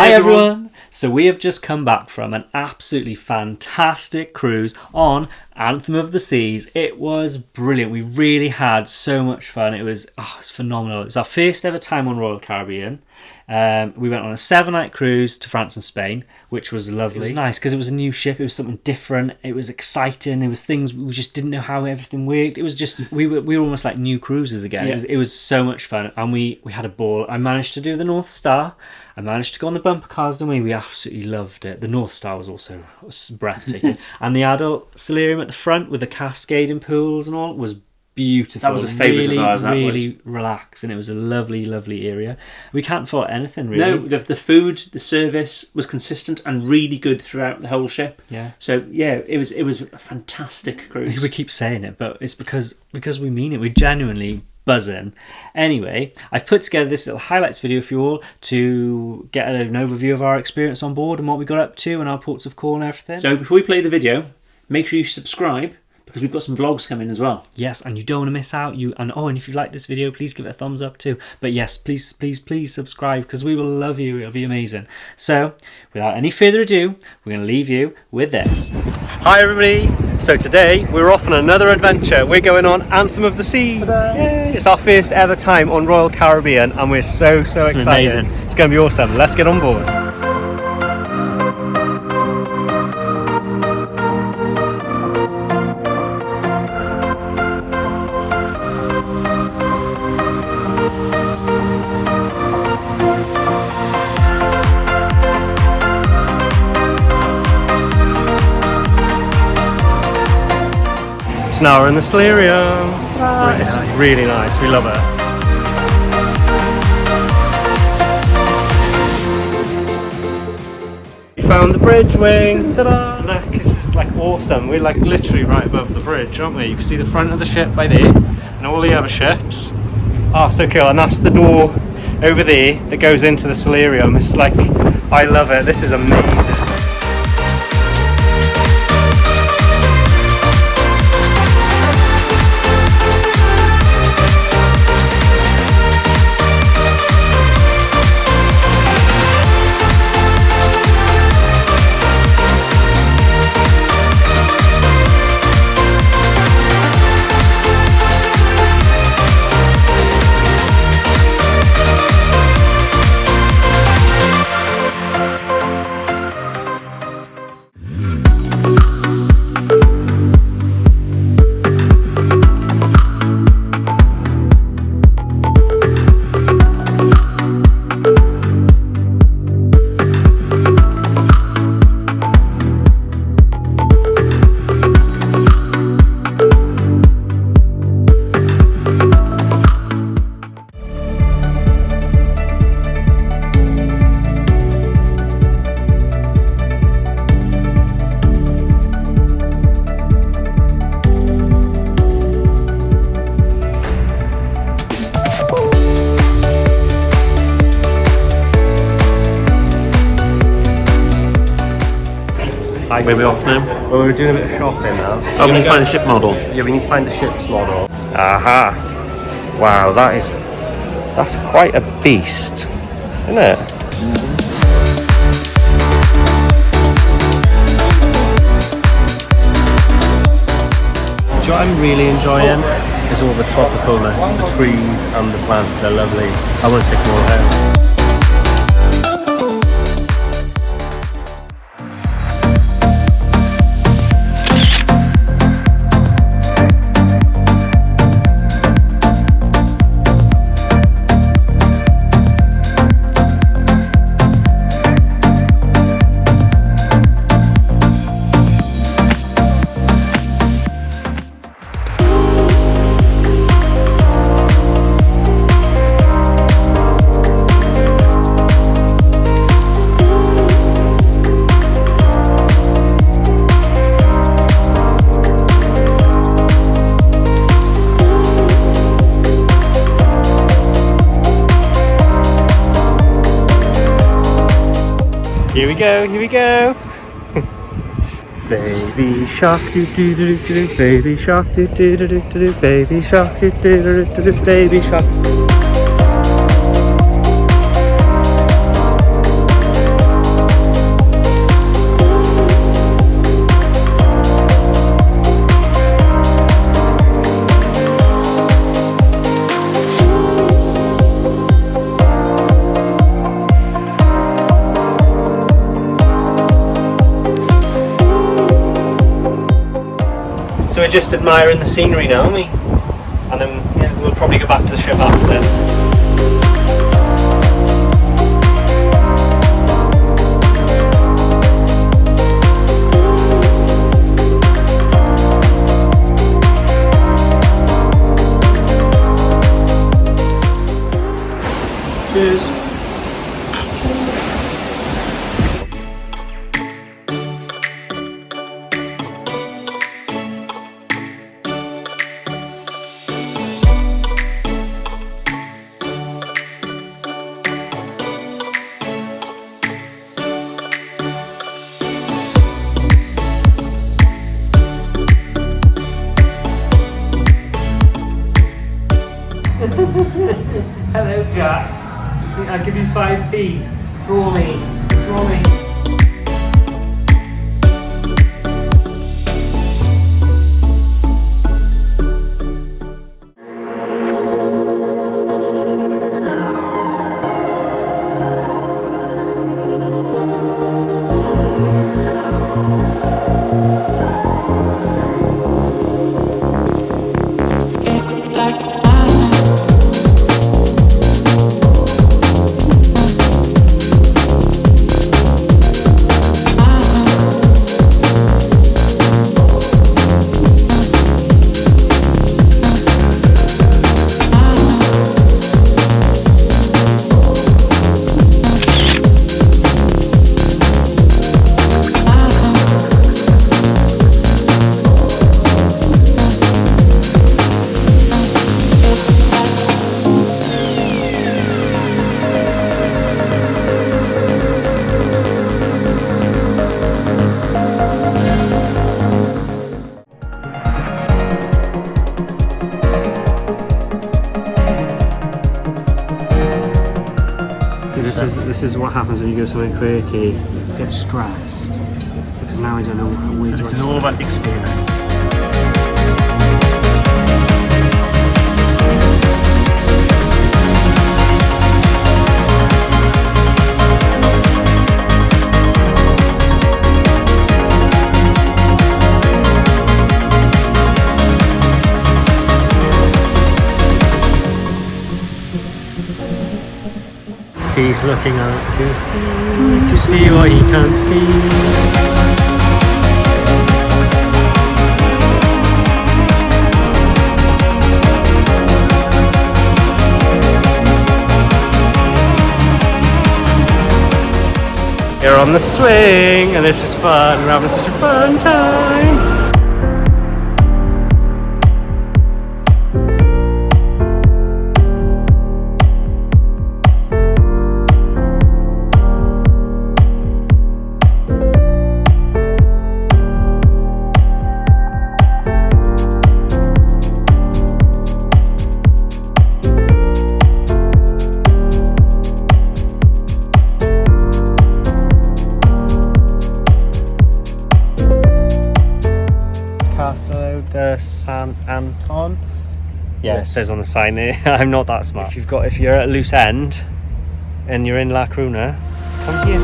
Hi everyone! So we have just come back from an absolutely fantastic cruise on Anthem of the Seas. It was brilliant. We really had so much fun. It was phenomenal. It was our first ever time on Royal Caribbean. We went on a 7-night cruise to France and Spain, which was lovely. It was nice because it was a new ship. It was something different. It was exciting. It was things we just didn't know how everything worked. It was just we were almost like new cruisers again. Yeah. It was so much fun, and we had a ball. I managed to do the North Star. I managed to go on the bumper cars, didn't we? We absolutely loved it. The North Star was also breathtaking, and the adult solarium at the front with the cascading pools and all was beautiful. That was a favourite of ours. Really relaxed, and it was a lovely, lovely area. We can't fault anything really. No, the food, the service was consistent and really good throughout the whole ship. Yeah. So yeah, it was a fantastic cruise. We keep saying it, but it's because we mean it. We're genuinely buzzing. Anyway, I've put together this little highlights video for you all to get an overview of our experience on board and what we got up to and our ports of call and everything. So before we play the video, make sure you subscribe, because we've got some vlogs coming as well. Yes, and you don't want to miss out. And if you like this video, please give it a thumbs up too. But yes, please subscribe, because we will love you. It'll be amazing. So, without any further ado, we're going to leave you with this. Hi everybody. So today we're off on another adventure. We're going on Anthem of the Seas. Yay! It's our first ever time on Royal Caribbean, and we're so excited. Amazing. It's going to be awesome. Let's get on board. Now we're in the solarium. It's nice. Really nice. We love it. We found the bridge wing. Ta-da! Look, this is like awesome. We're like literally right above the bridge, aren't we? You can see the front of the ship by there, and all the other ships. Oh, so cool. And that's the door over there that goes into the solarium. It's like, I love it. This is amazing. Where are we off now? Well, we're doing a bit of shopping now. Oh, we need to find the ship model. Yeah, we need to find the ship's model. Aha! Wow, that's quite a beast, isn't it? Do you know what I'm really enjoying? Is all the tropicalness, the trees and the plants are lovely. I want to take more home. Here we go. Baby shark do do do do do, baby shark do do do do do, baby shark do do do do do, baby shark. just admiring the scenery now, aren't we? And then yeah, we'll probably go back to the ship after this. Cheers. Hello, Jack. I'll give you 5p. Draw me. Draw me. This is what happens when you go somewhere quirky. Get stressed because now I don't know where to. It's all about the experience. He's looking out to see what he can't see. You're on the swing and it's just fun. We're having such a fun time. San Anton. Yeah, yes. It says on the sign there. I'm not that smart. If you're at a loose end and you're in La Cruna, come here.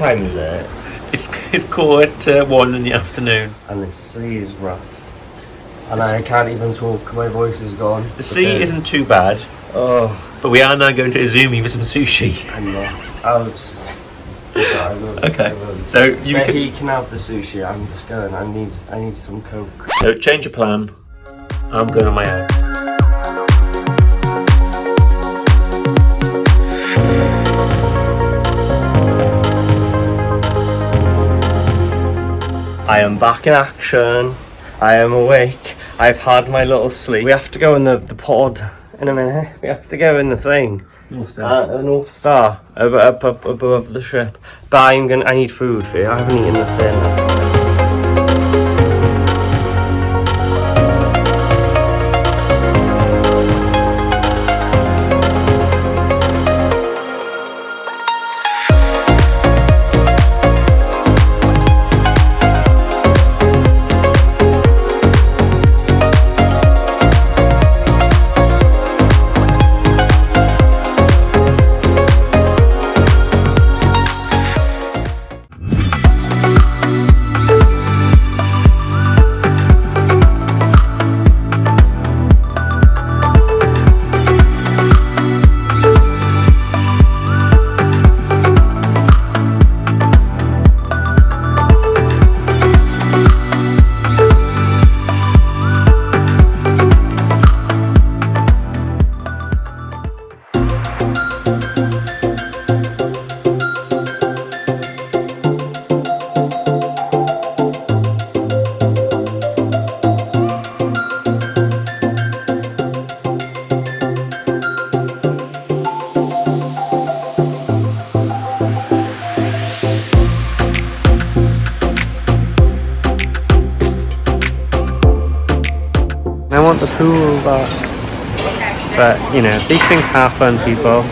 time is it? It's 1:15 in the afternoon. And the sea is rough. And I can't even talk, my voice is gone. The sea isn't too bad. Oh. But we are now going to Izumi for some sushi. I'm not. I'll just... Okay. So you he can have the sushi, I'm just going. I need some Coke. So change of plan. I'm going on my own. I am back in action. I am awake. I've had my little sleep. We have to go in the pod in a minute. We have to go in the thing. The North Star up above the ship. But I need food for you. I haven't eaten the fin. I want the pool back. But, you know, these things happen, people.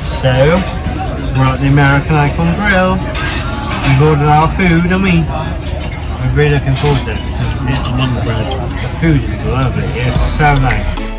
So, we're at the American Icon Grill. We've ordered our food, and we're really looking forward to this because it's one bread. The food is lovely. It's so nice.